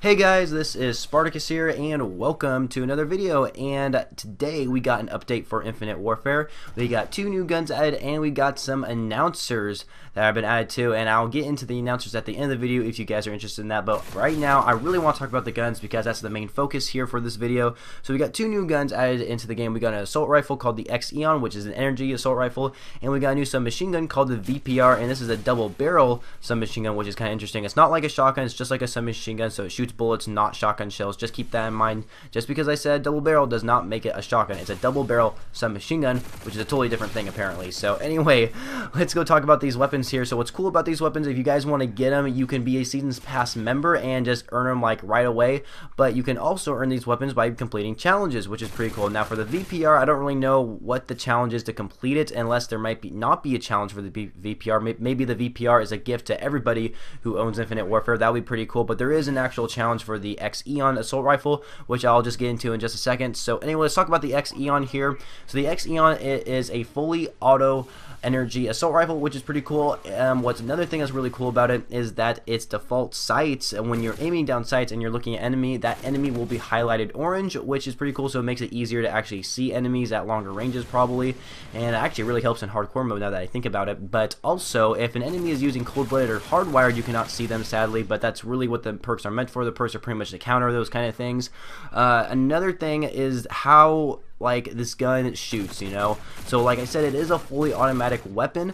Hey guys, this is Spartacus here and welcome to another video. And today we got an update for Infinite Warfare. We got two new guns added and we got some announcers that have been added too, and I'll get into the announcers at the end of the video if you guys are interested in that. But right now I really want to talk about the guns because that's the main focus here for this video. So we got two new guns added into the game. We got an assault rifle called the X-EON, which is an energy assault rifle, and we got a new submachine gun called the VPR, and this is a double barrel submachine gun, which is kind of interesting. It's not like a shotgun, it's just like a submachine gun, so it shoots bullets, not shotgun shells. Just keep that in mind. Just because I said double barrel does not make it a shotgun. It's a double barrel submachine gun, which is a totally different thing apparently. So anyway, let's go talk about these weapons here. So what's cool about these weapons, if you guys want to get them, you can be a Seasons Pass member and just earn them like right away, but you can also earn these weapons by completing challenges, which is pretty cool. Now for the VPR, I don't really know what the challenge is to complete it, unless there might not be a challenge for the VPR. Maybe the VPR is a gift to everybody who owns Infinite Warfare. That would be pretty cool, but there is an actual challenge for the X-EON assault rifle, which I'll just get into in just a second. So anyway, let's talk about the X-EON here. So the X-EON is a fully auto energy assault rifle, which is pretty cool. What's another thing that's really cool about it is that its default sights, and when you're aiming down sights and you're looking at enemy, that enemy will be highlighted orange, which is pretty cool. So it makes it easier to actually see enemies at longer ranges probably, and it actually really helps in hardcore mode now that I think about it. But also, if an enemy is using cold-blooded or hardwired, you cannot see them sadly, but that's really what the perks are meant for. The perks are pretty much to counter those kind of things. Another thing is how like this gun shoots, you know. So like I said, it is a fully automatic weapon,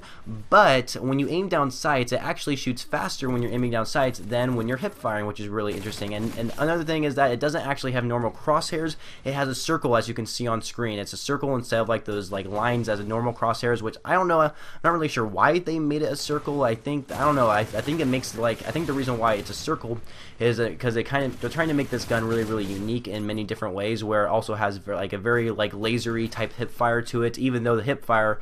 but when you aim down sights, it actually shoots faster when you're aiming down sights than when you're hip firing, which is really interesting. And another thing is that it doesn't actually have normal crosshairs. It has a circle, as you can see on screen. It's a circle instead of like those like lines as a normal crosshairs, which I don't know, I'm not really sure why they made it a circle. I don't know, I think it makes like, I think the reason why it's a circle is because they're trying to make this gun really unique in many different ways, where it also has like a very like lasery type hip fire to it, even though the hip fire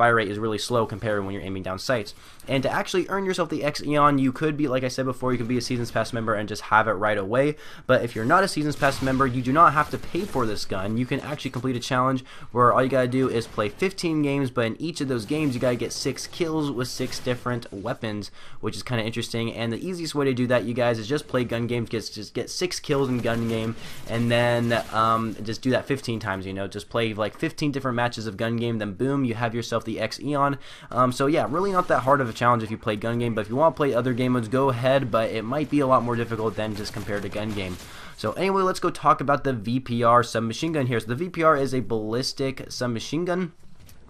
rate is really slow compared to when you're aiming down sights. And to actually earn yourself the X-EON, you could be, like I said before, you could be a Seasons Pass member and just have it right away. But if you're not a Seasons Pass member, you do not have to pay for this gun. You can actually complete a challenge where all you gotta do is play 15 games, but in each of those games you gotta get 6 kills with 6 different weapons, which is kind of interesting. And the easiest way to do that, you guys, is just play gun games, just get 6 kills in gun game, and then just do that 15 times, you know, just play like 15 different matches of gun game, then boom, you have yourself the X-EON. So yeah, really not that hard of a challenge if you play gun game, but if you want to play other game modes, go ahead, but it might be a lot more difficult than just compared to gun game. So anyway, let's go talk about the VPR submachine gun here. So the VPR is a ballistic submachine gun,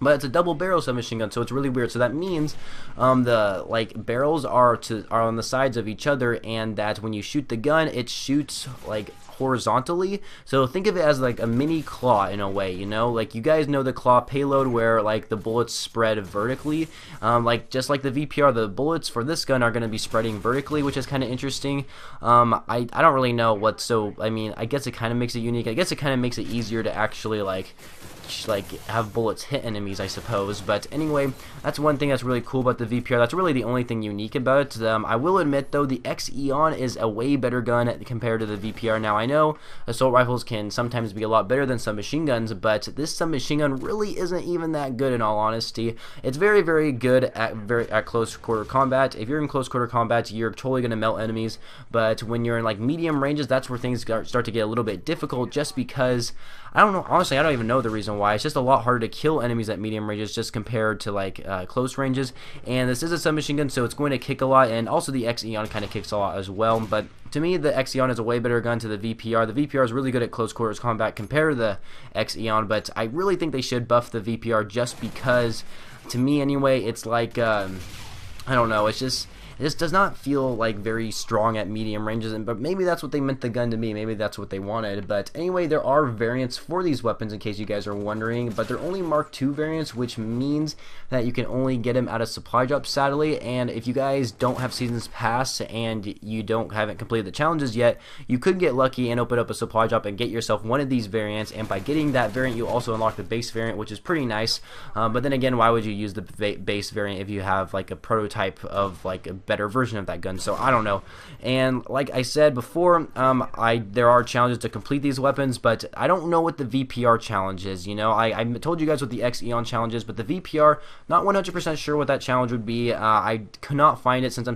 but it's a double barrel submachine gun, so it's really weird. So that means the like barrels are on the sides of each other, and that when you shoot the gun, it shoots like horizontally. So think of it as like a mini claw in a way, you know, like you guys know the claw payload where like the bullets spread vertically, like just like the VPR, the bullets for this gun are going to be spreading vertically, which is kind of interesting. I don't really know what, so I mean, I guess it kind of makes it unique. I guess it kind of makes it easier to actually like have bullets hit enemies, I suppose. But anyway, that's one thing that's really cool about the VPR. That's really the only thing unique about it. I will admit though, the X-EON is a way better gun compared to the VPR. Now I know assault rifles can sometimes be a lot better than submachine guns, but this submachine gun really isn't even that good in all honesty. It's very good at close quarter combat. If you're in close quarter combat, you're totally gonna melt enemies, but when you're in like medium ranges, that's where things start to get a little bit difficult, just because I don't know, honestly I don't even know the reason why. It's just a lot harder to kill enemies at medium ranges just compared to like close ranges. And this is a submachine gun, so it's going to kick a lot, and also the X-EON kind of kicks a lot as well. But to me, the X-EON is a way better gun to the VPR. The VPR is really good at close quarters combat compared to the X-EON, but I really think they should buff the VPR, just because, to me anyway, it's like I don't know, it just does not feel like very strong at medium ranges, but maybe that's what they meant the gun to be. Maybe that's what they wanted. But anyway, there are variants for these weapons in case you guys are wondering, but they're only Mark II variants, which means that you can only get them out of supply drops, sadly. And if you guys don't have Seasons Pass and you haven't completed the challenges yet, you could get lucky and open up a supply drop and get yourself one of these variants. And by getting that variant, you also unlock the base variant, which is pretty nice. But then again, why would you use the base variant if you have like a prototype of like a better version of that gun. So I don't know. And like I said before, there are challenges to complete these weapons, but I don't know what the VPR challenge is. You know, I told you guys what the X-EON challenge is, but the VPR, not 100% sure what that challenge would be. I could not find it since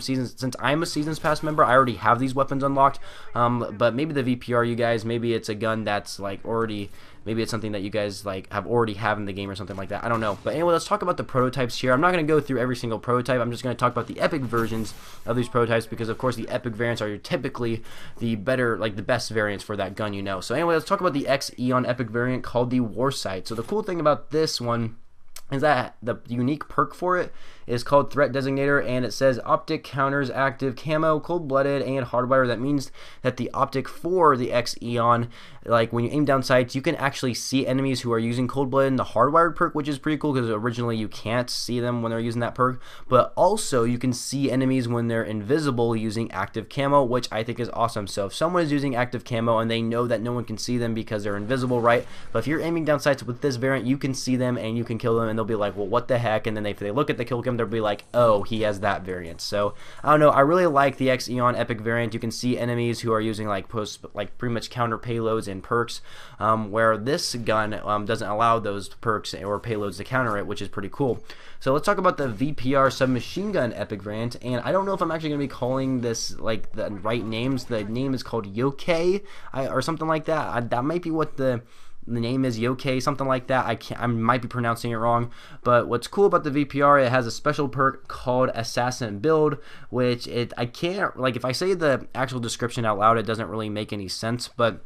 I'm a Seasons Pass member. I already have these weapons unlocked. But maybe the VPR, you guys, maybe it's a gun that's like already. Maybe it's something that you guys like already have in the game or something like that. I don't know. But anyway, let's talk about the prototypes here. I'm not going to go through every single prototype. I'm just going to talk about the epic versions of these prototypes because, of course, the epic variants are typically the better, like the best variants for that gun, you know. So anyway, let's talk about the X-EON epic variant called the Warsight. So the cool thing about this one is that the unique perk for it is called Threat Designator, and it says optic counters active camo, cold-blooded, and hardwire. That means that the optic for the X-EON, like when you aim down sights, you can actually see enemies who are using cold-blooded in the hardwired perk, which is pretty cool because originally you can't see them when they're using that perk, but also you can see enemies when they're invisible using active camo, which I think is awesome. So if someone is using active camo and they know that no one can see them because they're invisible, right? But if you're aiming down sights with this variant, you can see them and you can kill them, and they'll be like, well, what the heck? And then if they look at the kill cam, they'll be like, oh, he has that variant. So I don't know, I really like the X-EON epic variant. You can see enemies who are using like pretty much counter payloads and perks, where this gun doesn't allow those perks or payloads to counter it, which is pretty cool. So let's talk about the VPR submachine gun epic variant, and I don't know if I'm actually going to be calling this like the right names. The name is called Yokai or something like that. That might be what the name is, Yokai, something like that. I might be pronouncing it wrong, but what's cool about the VPR, it has a special perk called Assassin Build, which I can't, like, if I say the actual description out loud, it doesn't really make any sense, but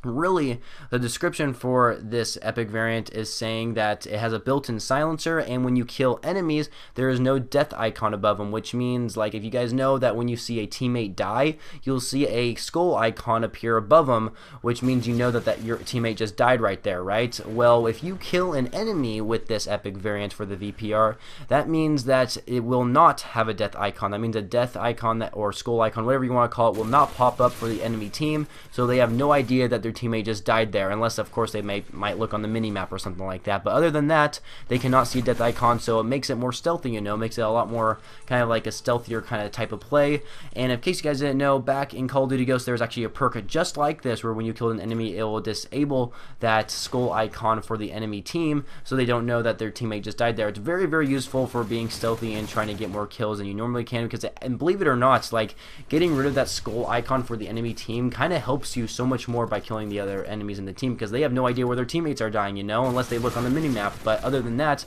really the description for this epic variant is saying that it has a built-in silencer, and when you kill enemies there is no death icon above them, which means, like, if you guys know that when you see a teammate die, you'll see a skull icon appear above them, which means you know that your teammate just died right there, right? Well, if you kill an enemy with this epic variant for the VPR, that means that it will not have a death icon. That means a death icon or skull icon, whatever you want to call it, will not pop up for the enemy team, so they have no idea that their teammate just died there, unless of course they might look on the mini-map or something like that. But other than that, they cannot see a death icon, so it makes it more stealthy, you know, makes it a lot more kind of like a stealthier kind of type of play. And in case you guys didn't know, back in Call of Duty Ghosts, there was actually a perk just like this, where when you killed an enemy, it will disable that skull icon for the enemy team, so they don't know that their teammate just died there. It's very, very useful for being stealthy and trying to get more kills than you normally can, because and believe it or not, like, getting rid of that skull icon for the enemy team kind of helps you so much more by killing the other enemies in the team, because they have no idea where their teammates are dying, you know, unless they look on the minimap. But other than that,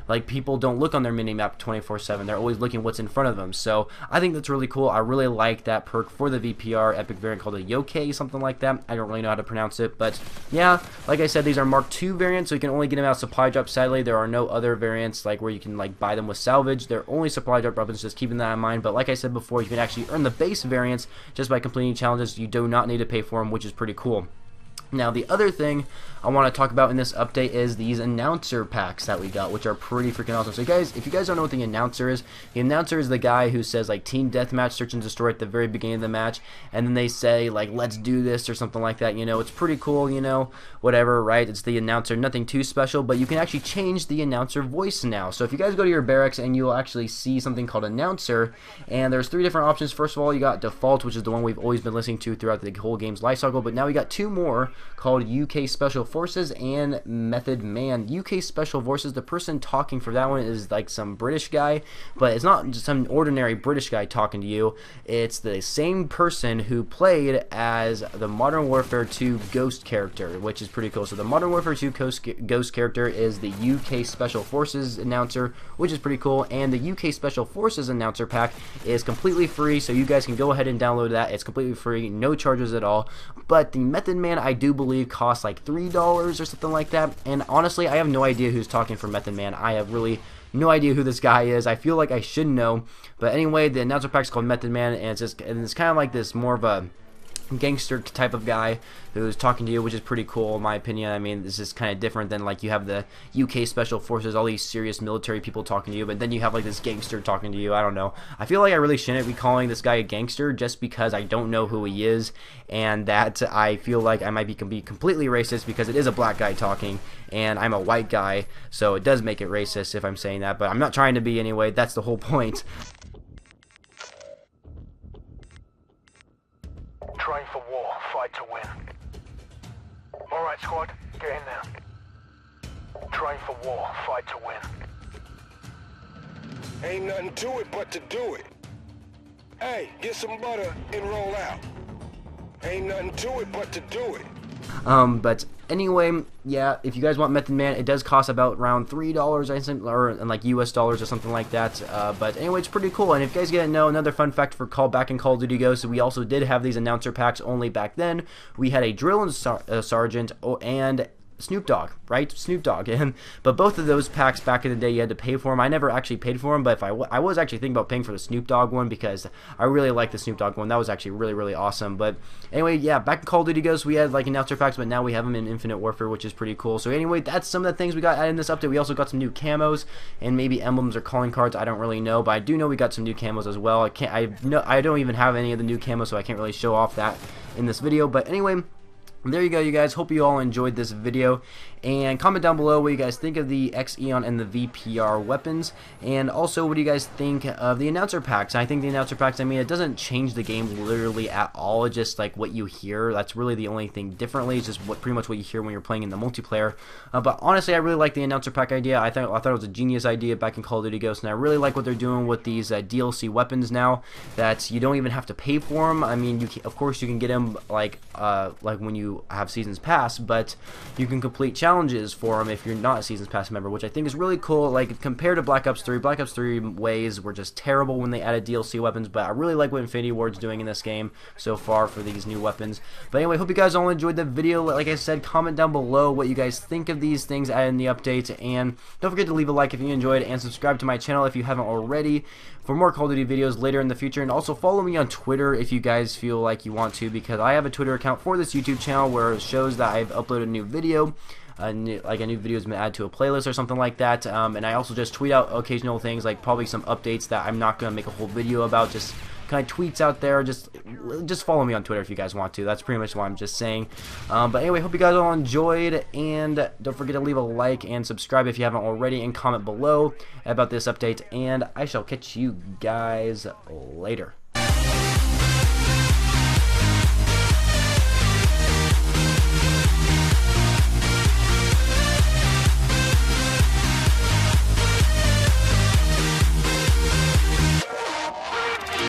like, people don't look on their minimap 24/7. They're always looking what's in front of them. So I think that's really cool. I really like that perk for the VPR epic variant called a Yokai, something like that. I don't really know how to pronounce it, but yeah, like I said, these are Mark II variants, so you can only get them out supply drop. Sadly, there are no other variants like where you can like buy them with salvage. They're only supply drop weapons, just keeping that in mind. But like I said before, you can actually earn the base variants just by completing challenges. You do not need to pay for them, which is pretty cool. Now, the other thing I want to talk about in this update is these announcer packs that we got, which are pretty freaking awesome. So guys, if you guys don't know what the announcer is the guy who says like Team Deathmatch, Search and Destroy at the very beginning of the match, and then they say like, let's do this or something like that. You know, it's pretty cool, you know, whatever, right? It's the announcer, nothing too special, but you can actually change the announcer voice now. So if you guys go to your barracks, and you'll actually see something called announcer, and there's 3 different options. First of all, you got default, which is the one we've always been listening to throughout the whole game's life cycle, but now we got 2 more called UK Special Forces and Method Man. UK Special Forces, the person talking for that one is like some British guy, but it's not just some ordinary British guy talking to you. It's the same person who played as the Modern Warfare 2 Ghost character, which is pretty cool. So the Modern Warfare 2 Ghost character is the UK Special Forces announcer, which is pretty cool, and the UK Special Forces announcer pack is completely free, so you guys can go ahead and download that. It's completely free, no charges at all. But the Method Man, I do believe, costs like $3 or something like that, and honestly, I have no idea who's talking for Method Man. I have really no idea who this guy is. I feel like I should know, but anyway, the announcer pack is called Method Man, and it's kind of like this more of a gangster type of guy who's talking to you, which is pretty cool in my opinion. I mean, this is kind of different than like you have the UK Special Forces, all these serious military people talking to you, but then you have like this gangster talking to you. I don't know. I feel like I really shouldn't be calling this guy a gangster just because I don't know who he is, and that I feel like I might be completely racist because it is a black guy talking and I'm a white guy, so it does make it racist if I'm saying that, but I'm not trying to be anyway. That's the whole point. for war, fight to win. Alright, squad, get in there. Train for war, fight to win. Ain't nothing to it but to do it. Hey, get some butter and roll out. Ain't nothing to it but to do it. But anyway, yeah, if you guys want Method Man, it does cost about around $3, I think, or in like US dollars or something like that. But anyway, it's pretty cool. And if you guys didn't know, another fun fact for back in Call of Duty Ghosts, we also did have these announcer packs. Only back then we had a drill sergeant and Snoop Dogg, right? Snoop Dogg. But both of those packs back in the day, you had to pay for them. I never actually paid for them, but if I was actually thinking about paying for the Snoop Dogg one because I really like the Snoop Dogg one. That was actually really, really awesome. But anyway, yeah, back in Call of Duty Ghosts, we had like announcer packs, but now we have them in Infinite Warfare, which is pretty cool. So anyway, that's some of the things we got in this update. We also got some new camos and maybe emblems or calling cards. I don't really know, but I do know we got some new camos as well. I don't even have any of the new camos, so I can't really show off that in this video. But anyway, there you go, you guys. Hope you all enjoyed this video, and comment down below what you guys think of the X-EON and the VPR weapons, and also what do you guys think of the announcer packs. I think the announcer packs, I mean, it doesn't change the game literally at all. It's just like what you hear. That's really the only thing differently. It's just pretty much what you hear when you're playing in the multiplayer. But honestly, I really like the announcer pack idea. I thought it was a genius idea back in Call of Duty Ghosts, and I really like what they're doing with these DLC weapons now. That you don't even have to pay for them. I mean, of course you can get them like when you have Seasons Pass, but you can complete challenges for them if you're not a Seasons Pass member, which I think is really cool. Like compared to Black Ops 3, Black Ops 3 ways were just terrible when they added DLC weapons, but I really like what Infinity Ward's doing in this game so far for these new weapons. But anyway, hope you guys all enjoyed the video. Like I said, comment down below what you guys think of these things added in the update, and don't forget to leave a like if you enjoyed, and subscribe to my channel if you haven't already for more Call of Duty videos later in the future. And also follow me on Twitter if you guys feel like you want to, because I have a Twitter account for this YouTube channel where it shows that I've uploaded a new video, like a new video has been added to a playlist or something like that. And I also just tweet out occasional things, like probably some updates that I'm not going to make a whole video about, just kind of tweets out there. Just follow me on Twitter if you guys want to. That's pretty much what I'm just saying. But anyway, hope you guys all enjoyed, and don't forget to leave a like and subscribe if you haven't already, and comment below about this update, and I shall catch you guys later.